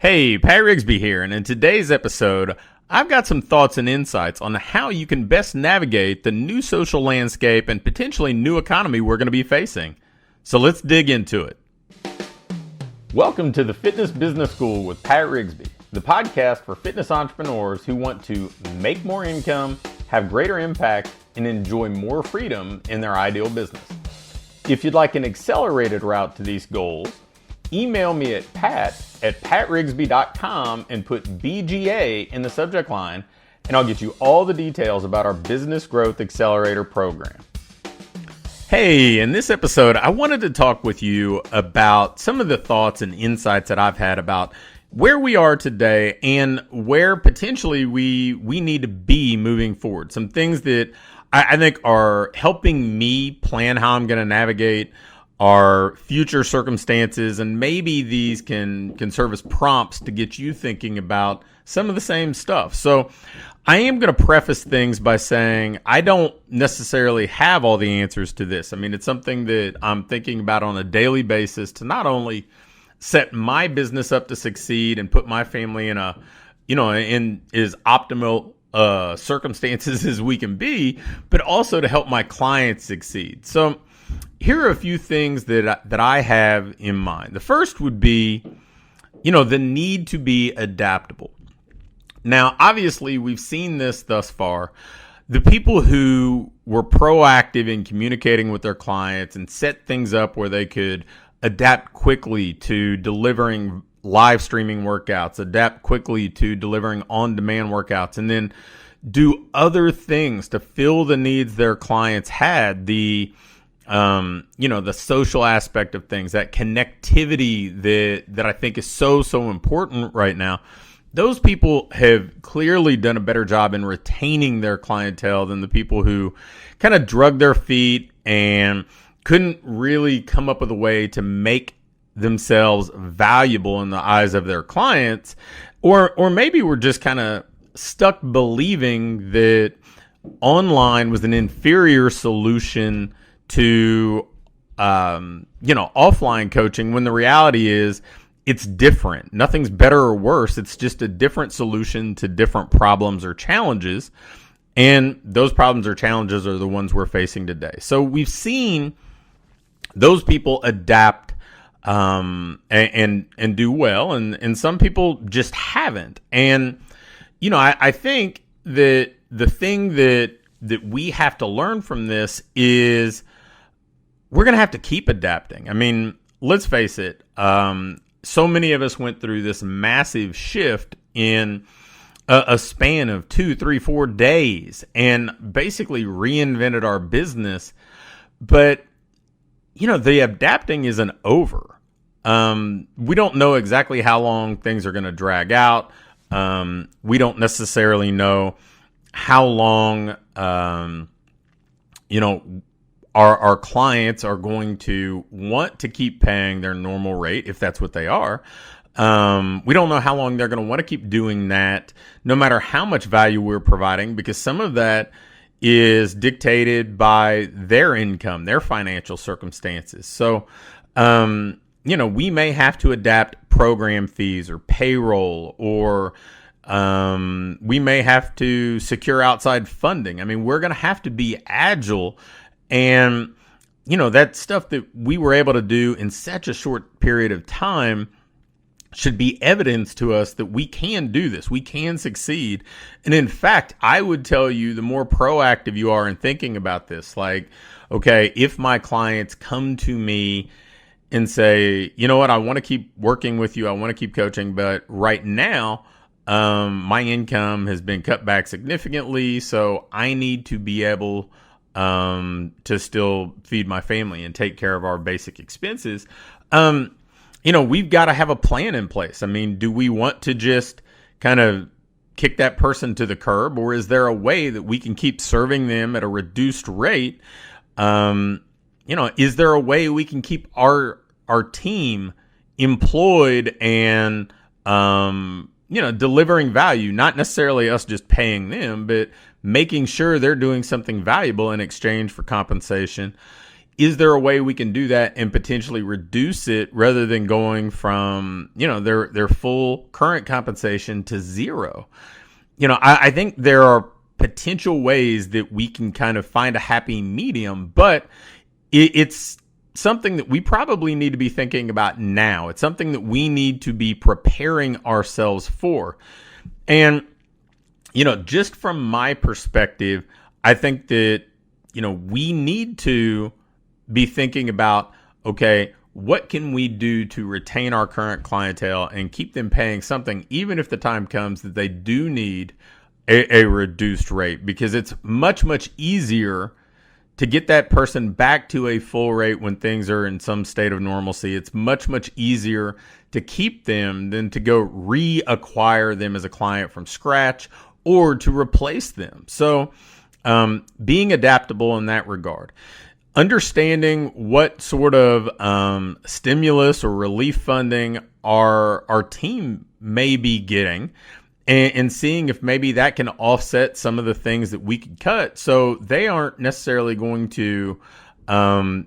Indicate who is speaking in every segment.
Speaker 1: Hey, Pat Rigsby here, and in today's episode, I've got some thoughts and insights on how you can best navigate the new social landscape and potentially new economy we're going to be facing. So let's dig into it. Welcome to the Fitness Business School with Pat Rigsby, the podcast for fitness entrepreneurs who want to make more income, have greater impact, and enjoy more freedom in their ideal business. If you'd like an accelerated route to these goals, email me at pat@patrigsby.com and put BGA in the subject line, and I'll get you all the details about our Business Growth Accelerator program. Hey, in this episode, I wanted to talk with you about some of the thoughts and insights that I've had about where we are today and where potentially we need to be moving forward. Some things that I think are helping me plan how I'm going to navigate our future circumstances, and maybe these can serve as prompts to get you thinking about some of the same stuff. So I am going to preface things by saying I don't necessarily have all the answers to this. I mean, it's something that I'm thinking about on a daily basis to not only set my business up to succeed and put my family in as optimal circumstances as we can be, but also to help my clients succeed. So here are a few things that I have in mind. The first would be, the need to be adaptable. Now, obviously, we've seen this thus far. The people who were proactive in communicating with their clients and set things up where they could adapt quickly to delivering live streaming workouts, adapt quickly to delivering on-demand workouts, and then do other things to fill the needs their clients had, the social aspect of things, that connectivity that I think is so important right now. Those people have clearly done a better job in retaining their clientele than the people who kind of drug their feet and couldn't really come up with a way to make themselves valuable in the eyes of their clients, or maybe we're just kind of stuck believing that online was an inferior solution to offline coaching, when the reality is it's different. Nothing's better or worse. It's just a different solution to different problems or challenges, and those problems or challenges are the ones we're facing today. So we've seen those people adapt and do well, and some people just haven't. And I think that the thing that we have to learn from this is we're going to have to keep adapting. I mean, let's face it. So many of us went through this massive shift in a span of 2, 3, 4 days and basically reinvented our business. But, the adapting isn't over. We don't know exactly how long things are going to drag out. We don't necessarily know how long, our clients are going to want to keep paying their normal rate, if that's what they are. We don't know how long they're going to want to keep doing that, no matter how much value we're providing, because some of that is dictated by their income, their financial circumstances. So, we may have to adapt program fees or payroll, or we may have to secure outside funding. I mean, we're going to have to be agile. And, that stuff that we were able to do in such a short period of time should be evidence to us that we can do this. We can succeed. And in fact, I would tell you, the more proactive you are in thinking about this, like, okay, if my clients come to me and say, you know what, I want to keep working with you, I want to keep coaching, but right now, my income has been cut back significantly, so I need to be able to still feed my family and take care of our basic expenses. We've got to have a plan in place. I mean, do we want to just kind of kick that person to the curb, or is there a way that we can keep serving them at a reduced rate? Is there a way we can keep our team employed and, delivering value, not necessarily us just paying them, but making sure they're doing something valuable in exchange for compensation? is there a way we can do that and potentially reduce it rather than going from, their full current compensation to zero? I think there are potential ways that we can kind of find a happy medium, but it's something that we probably need to be thinking about now. It's something that we need to be preparing ourselves for. And, just from my perspective, I think that, we need to be thinking about, okay, what can we do to retain our current clientele and keep them paying something, even if the time comes that they do need a reduced rate? Because it's much, much easier to get that person back to a full rate when things are in some state of normalcy. It's much, much easier to keep them than to go reacquire them as a client from scratch or to replace them. So being adaptable in that regard. Understanding what sort of stimulus or relief funding our team may be getting, and seeing if maybe that can offset some of the things that we could cut, so they aren't necessarily going to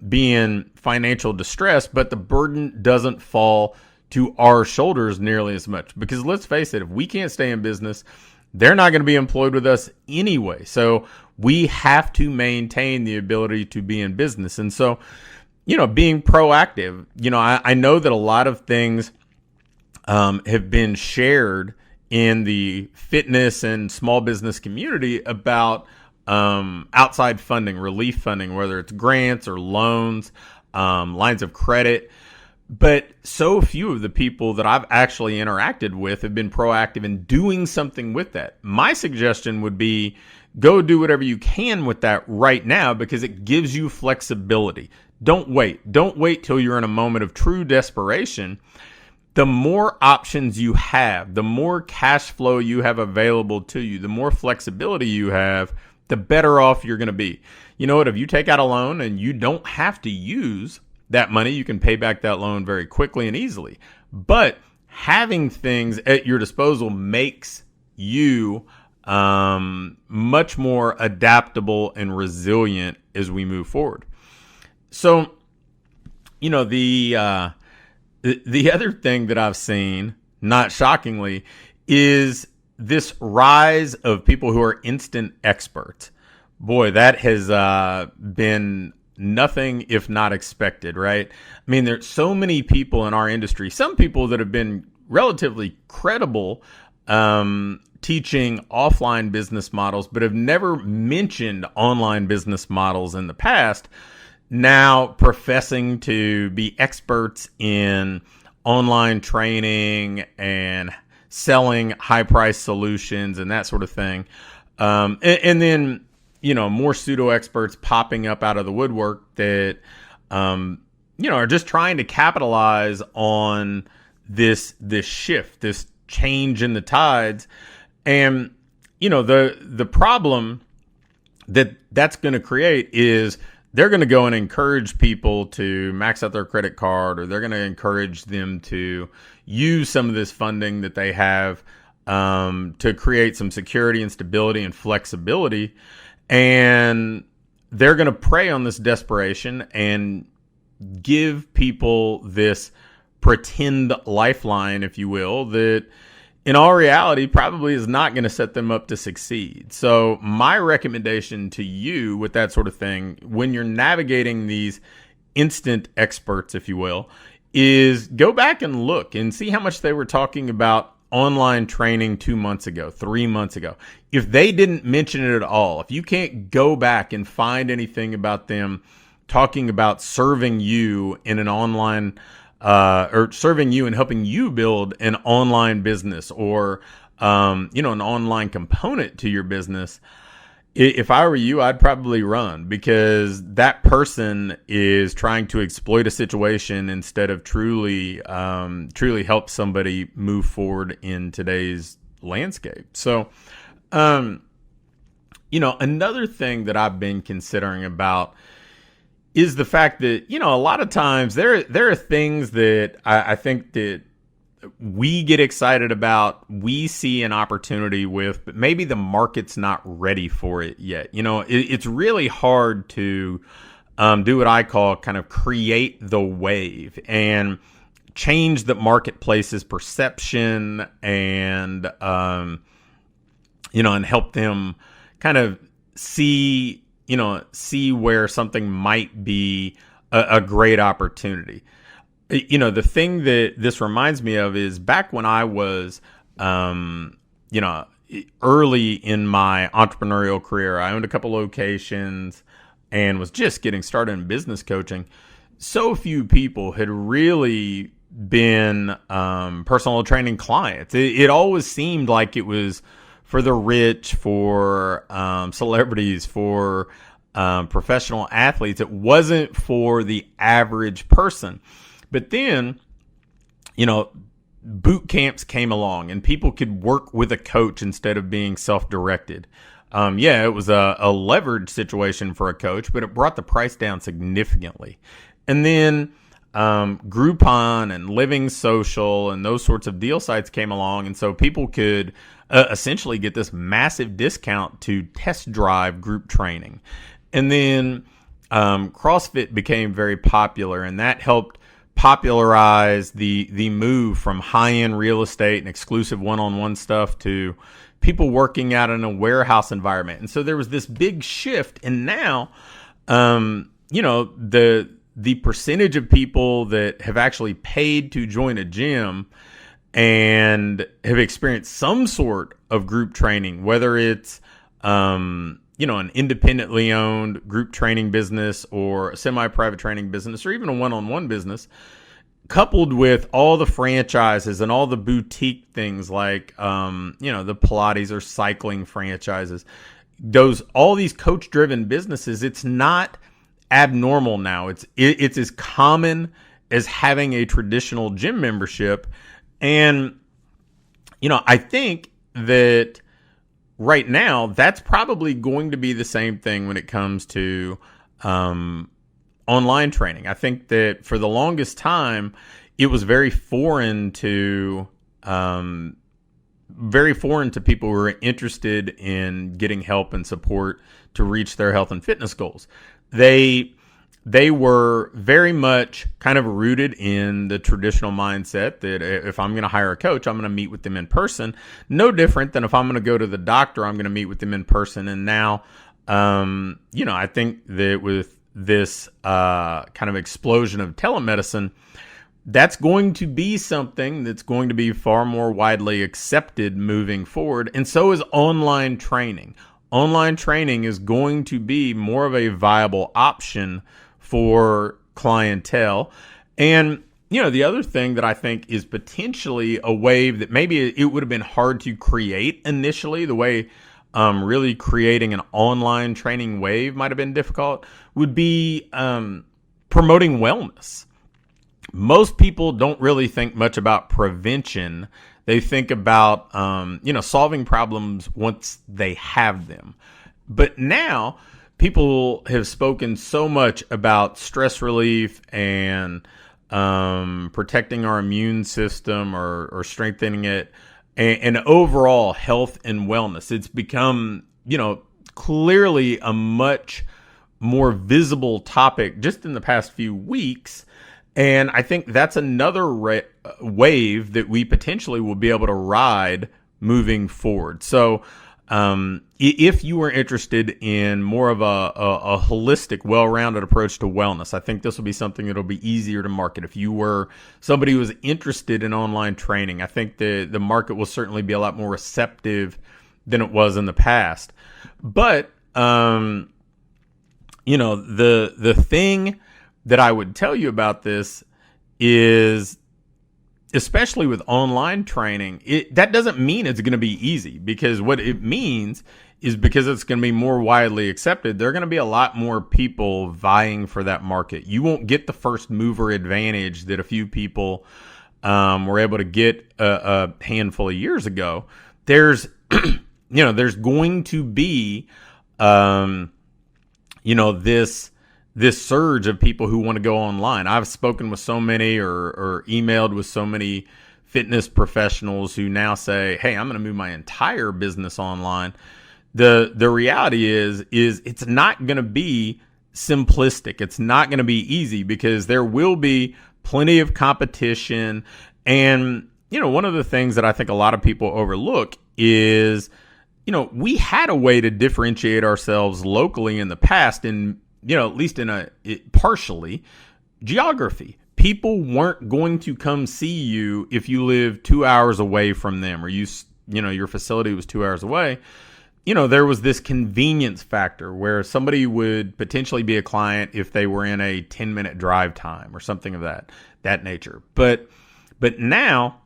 Speaker 1: be in financial distress, but the burden doesn't fall to our shoulders nearly as much. Because let's face it, if we can't stay in business, they're not going to be employed with us anyway. So we have to maintain the ability to be in business. And so, being proactive, I know that a lot of things have been shared in the fitness and small business community about outside funding, relief funding, whether it's grants or loans, lines of credit. But so few of the people that I've actually interacted with have been proactive in doing something with that. My suggestion would be go do whatever you can with that right now, because it gives you flexibility. Don't wait. Don't wait till you're in a moment of true desperation. The more options you have, the more cash flow you have available to you, the more flexibility you have, the better off you're going to be. You know what? If you take out a loan and you don't have to use that money, you can pay back that loan very quickly and easily. But having things at your disposal makes you much more adaptable and resilient as we move forward. So, the other thing that I've seen, not shockingly, is this rise of people who are instant experts. Boy, that has been nothing if not expected, right? I mean, there's so many people in our industry, some people that have been relatively credible teaching offline business models, but have never mentioned online business models in the past, now professing to be experts in online training and selling high-priced solutions and that sort of thing. And then, more pseudo experts popping up out of the woodwork that, are just trying to capitalize on this shift, this change in the tides. And, the problem that's going to create is they're going to go and encourage people to max out their credit card, or they're going to encourage them to use some of this funding that they have to create some security and stability and flexibility. And they're going to prey on this desperation and give people this pretend lifeline, if you will, that in all reality probably is not going to set them up to succeed. So my recommendation to you with that sort of thing, when you're navigating these instant experts, if you will, is go back and look and see how much they were talking about online training 2 months ago, 3 months ago. If they didn't mention it at all, if you can't go back and find anything about them talking about serving you in an online or serving you and helping you build an online business or, an online component to your business, if I were you, I'd probably run, because that person is trying to exploit a situation instead of truly help somebody move forward in today's landscape. So, another thing that I've been considering about is the fact that, a lot of times there are things that I think that we get excited about, we see an opportunity with, but maybe the market's not ready for it yet. It's really hard to do what I call kind of create the wave and change the marketplace's perception and, and help them kind of see where something might be a great opportunity. The thing that this reminds me of is back when I was, early in my entrepreneurial career, I owned a couple locations and was just getting started in business coaching. So few people had really been personal training clients. It always seemed like it was for the rich, for celebrities, for professional athletes. It wasn't for the average person. But then, boot camps came along and people could work with a coach instead of being self-directed. It was a leveraged situation for a coach, but it brought the price down significantly. And then Groupon and Living Social and those sorts of deal sites came along. And so people could essentially get this massive discount to test drive group training. And then CrossFit became very popular, and that helped popularize the move from high-end real estate and exclusive one-on-one stuff to people working out in a warehouse environment. And so there was this big shift, and now the percentage of people that have actually paid to join a gym and have experienced some sort of group training, whether it's an independently owned group training business or a semi-private training business or even a one-on-one business, coupled with all the franchises and all the boutique things like, the Pilates or cycling franchises, all these coach-driven businesses, it's not abnormal now. It's as common as having a traditional gym membership. And, I think that right now, that's probably going to be the same thing when it comes to online training. I think that for the longest time, it was very foreign to people who were interested in getting help and support to reach their health and fitness goals. They were very much kind of rooted in the traditional mindset that if I'm going to hire a coach, I'm going to meet with them in person. No different than if I'm going to go to the doctor, I'm going to meet with them in person. And now, I think that with this kind of explosion of telemedicine, that's going to be something that's going to be far more widely accepted moving forward. And so is online training. Online training is going to be more of a viable option for clientele. And, the other thing that I think is potentially a wave that maybe it would have been hard to create initially, the way really creating an online training wave might have been difficult, would be promoting wellness. Most people don't really think much about prevention. They think about, solving problems once they have them. But now people have spoken so much about stress relief and protecting our immune system or strengthening it and overall health and wellness. It's become, clearly a much more visible topic just in the past few weeks. And I think that's another wave that we potentially will be able to ride moving forward. So if you are interested in more of a holistic, well-rounded approach to wellness, I think this will be something that will be easier to market. If you were somebody who was interested in online training, I think the market will certainly be a lot more receptive than it was in the past. But, the thing that I would tell you about this is, especially with online training, that doesn't mean it's going to be easy, because what it means is because it's going to be more widely accepted, there are going to be a lot more people vying for that market. You won't get the first mover advantage that a few people were able to get a handful of years ago. There's, there's going to be, this surge of people who want to go online. I've spoken with so many or emailed with so many fitness professionals who now say, hey, I'm going to move my entire business online. The reality is it's not going to be simplistic. It's not going to be easy because there will be plenty of competition. And, one of the things that I think a lot of people overlook is, we had a way to differentiate ourselves locally in the past, and, at least partially geography. People weren't going to come see you if you lived 2 hours away from them, or your facility was 2 hours away. There was this convenience factor where somebody would potentially be a client if they were in a 10-minute drive time or something of that nature. But now,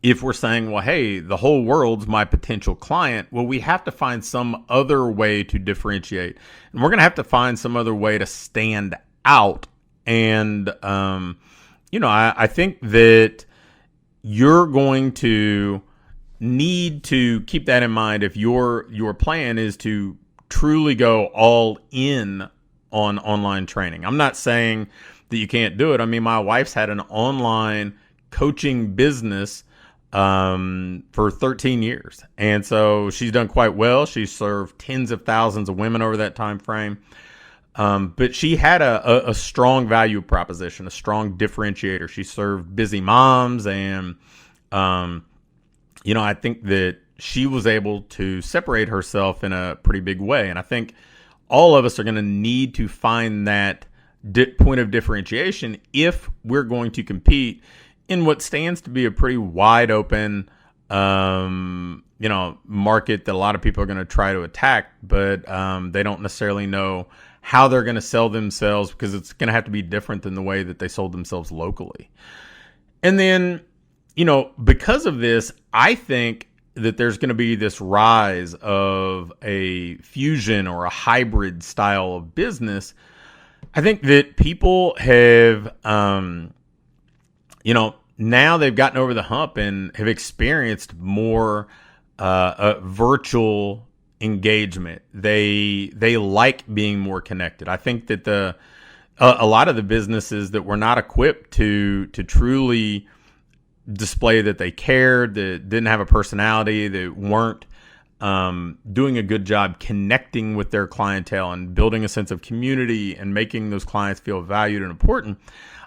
Speaker 1: if we're saying, well, hey, the whole world's my potential client, well, we have to find some other way to differentiate. And we're going to have to find some other way to stand out. And, I think that you're going to need to keep that in mind if your plan is to truly go all in on online training. I'm not saying that you can't do it. I mean, my wife's had an online coaching business for 13 years. And so she's done quite well. She's served tens of thousands of women over that time frame. But she had a strong value proposition, a strong differentiator. She served busy moms, and I think that she was able to separate herself in a pretty big way. And I think all of us are going to need to find that point of differentiation if we're going to compete in what stands to be a pretty wide open, market that a lot of people are going to try to attack, but they don't necessarily know how they're going to sell themselves, because it's going to have to be different than the way that they sold themselves locally. And then, because of this, I think that there's going to be this rise of a fusion or a hybrid style of business. I think that people have, now they've gotten over the hump and have experienced more virtual engagement. They like being more connected. I think that a lot of the businesses that were not equipped to truly display that they cared, that didn't have a personality, that weren't doing a good job connecting with their clientele and building a sense of community and making those clients feel valued and important,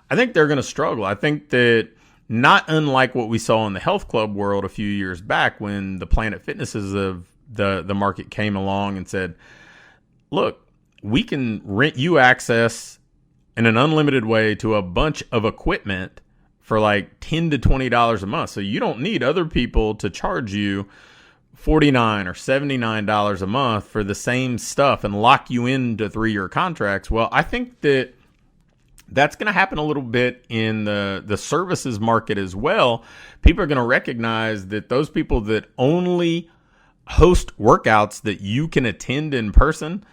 Speaker 1: I think they're going to struggle. I think that, not unlike what we saw in the health club world a few years back, when the Planet Fitnesses of the market came along and said, look, we can rent you access in an unlimited way to a bunch of equipment for like $10 to $20 a month. So you don't need other people to charge you $49 or $79 a month for the same stuff and lock you into 3-year contracts. Well, I think that that's going to happen a little bit in the services market as well. People are going to recognize that those people that only host workouts that you can attend in person,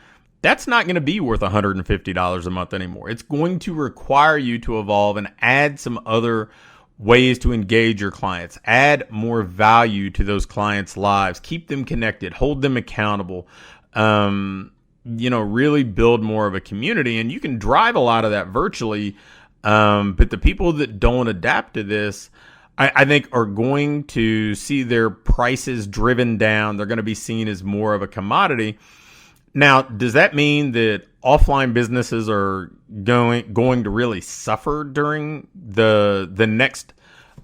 Speaker 1: that's not going to be worth $150 a month anymore. It's going to require you to evolve and add some other ways to engage your clients, add more value to those clients' lives, keep them connected, hold them accountable, really build more of a community. And you can drive a lot of that virtually. But the people that don't adapt to this, I think, are going to see their prices driven down. They're going to be seen as more of a commodity. Now, does that mean that offline businesses are going to really suffer during the next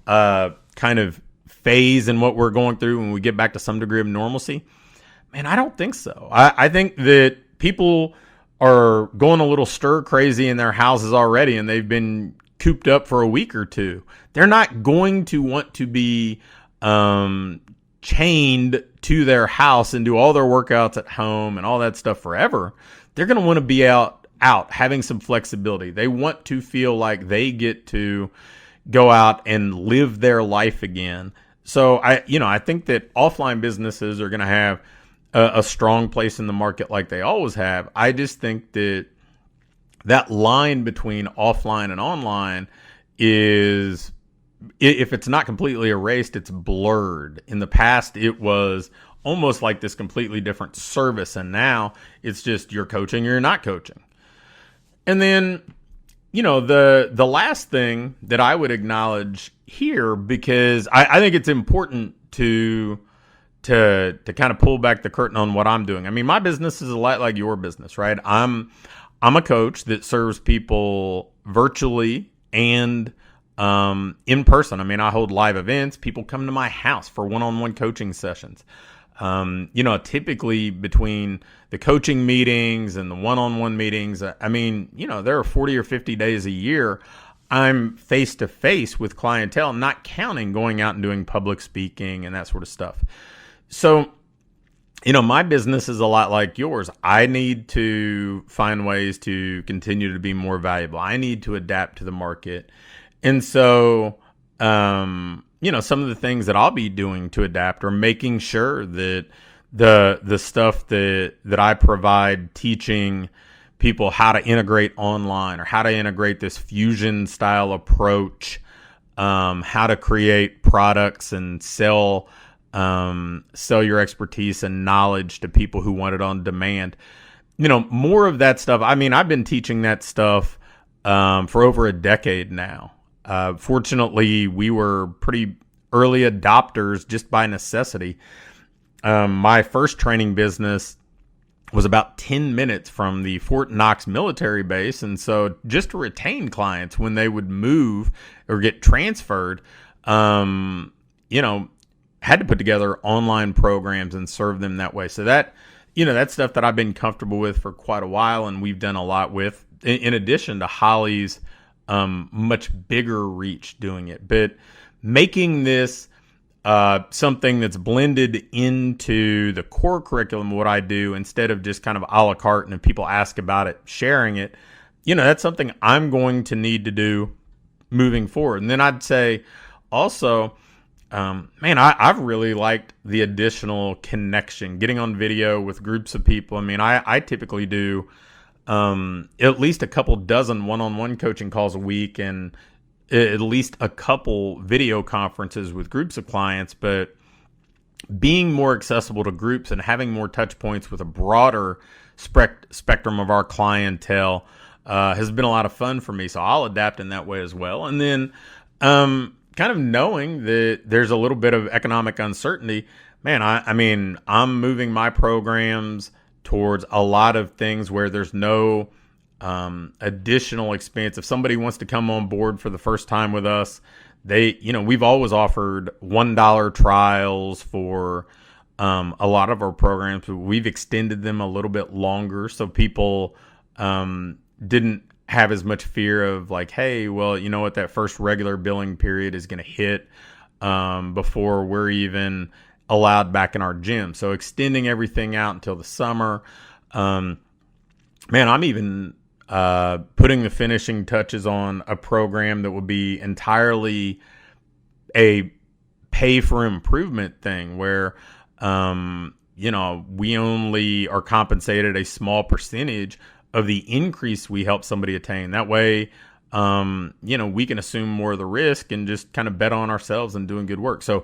Speaker 1: kind of phase in what we're going through when we get back to some degree of normalcy? Man, I don't think so. I think that people are going a little stir crazy in their houses already, and they've been cooped up for a week or two. They're not going to want to be chained to their house and do all their workouts at home and all that stuff forever. They're going to want to be out having some flexibility. They want to feel like they get to go out and live their life again. So I think that offline businesses are going to have a strong place in the market like they always have. I just think that line between offline and online is, if it's not completely erased, it's blurred. In the past, it was almost like this completely different service, and now it's just you're coaching or you're not coaching. And then, the last thing that I would acknowledge here, because I think it's important to kind of pull back the curtain on what I'm doing. I mean, my business is a lot like your business, right? I'm I'm a coach that serves people virtually and in person. I mean, I hold live events. People come to my house for one-on-one coaching sessions. Typically between the coaching meetings and the one-on-one meetings, I mean, there are 40 or 50 days a year I'm face to face with clientele, not counting going out and doing public speaking and that sort of stuff. So, my business is a lot like yours. I need to find ways to continue to be more valuable. I need to adapt to the market. And so, some of the things that I'll be doing to adapt are making sure that the stuff that I provide, teaching people how to integrate online or how to integrate this fusion style approach, how to create products and sell your expertise and knowledge to people who want it on demand. More of that stuff. I mean, I've been teaching that stuff for over a decade now. Fortunately, we were pretty early adopters just by necessity. My first training business was about 10 minutes from the Fort Knox military base. And so just to retain clients when they would move or get transferred, had to put together online programs and serve them that way. So that, that's stuff that I've been comfortable with for quite a while. And we've done a lot with, in addition to Holly's much bigger reach doing it. But making this something that's blended into the core curriculum, what I do, instead of just kind of a la carte, and if people ask about it, sharing it, that's something I'm going to need to do moving forward. And then I'd say also, I've really liked the additional connection, getting on video with groups of people. I mean, I typically do at least a couple dozen one-on-one coaching calls a week and at least a couple video conferences with groups of clients, but being more accessible to groups and having more touch points with a broader spectrum of our clientele has been a lot of fun for me. So I'll adapt in that way as well. And then kind of knowing that there's a little bit of economic uncertainty, I'm moving my programs towards a lot of things where there's no additional expense. If somebody wants to come on board for the first time with us, we've always offered $1 trials for a lot of our programs, but we've extended them a little bit longer so people didn't have as much fear of like, hey, well, you know what, that first regular billing period is going to hit before we're even allowed back in our gym. So extending everything out until the summer. I'm even putting the finishing touches on a program that will be entirely a pay for improvement thing where, we only are compensated a small percentage of the increase we help somebody attain. That way, we can assume more of the risk and just kind of bet on ourselves and doing good work. So,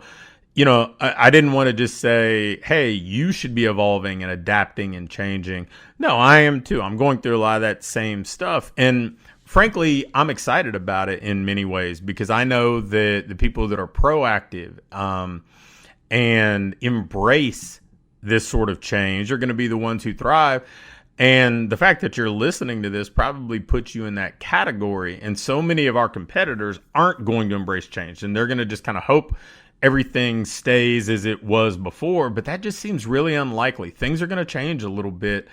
Speaker 1: I didn't want to just say, hey, you should be evolving and adapting and changing. No, I am too. I'm going through a lot of that same stuff. And frankly, I'm excited about it in many ways because I know that the people that are proactive and embrace this sort of change are going to be the ones who thrive. And the fact that you're listening to this probably puts you in that category. And so many of our competitors aren't going to embrace change, and they're going to just kind of hope everything stays as it was before, but that just seems really unlikely. Things are going to change a little bit,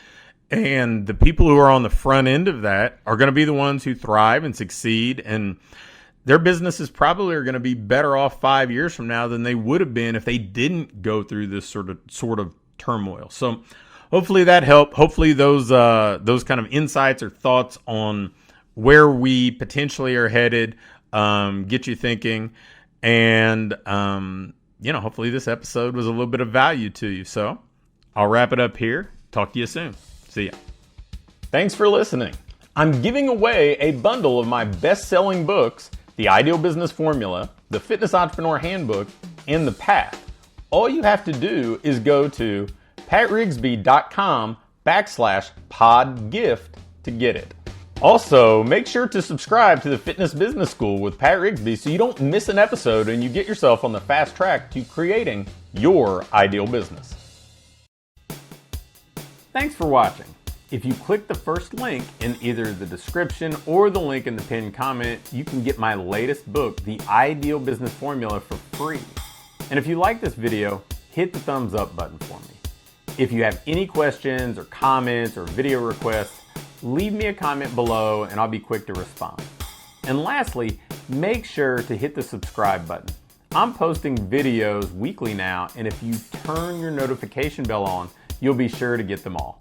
Speaker 1: and the people who are on the front end of that are going to be the ones who thrive and succeed, and their businesses probably are going to be better off 5 years from now than they would have been if they didn't go through this sort of turmoil. So hopefully that helped. Hopefully those kind of insights or thoughts on where we potentially are headed get you thinking. And, hopefully this episode was a little bit of value to you. So I'll wrap it up here. Talk to you soon. See ya. Thanks for listening. I'm giving away a bundle of my best-selling books, The Ideal Business Formula, The Fitness Entrepreneur Handbook, and The Path. All you have to do is go to patrigsby.com/podgift to get it. Also, make sure to subscribe to the Fitness Business School with Pat Rigsby so you don't miss an episode and you get yourself on the fast track to creating your ideal business. Thanks for watching. If you click the first link in either the description or the link in the pinned comment, you can get my latest book, The Ideal Business Formula, for free. And if you like this video, hit the thumbs up button for me. If you have any questions or comments or video requests, leave me a comment below and I'll be quick to respond. And lastly, make sure to hit the subscribe button. I'm posting videos weekly now, and if you turn your notification bell on, you'll be sure to get them all.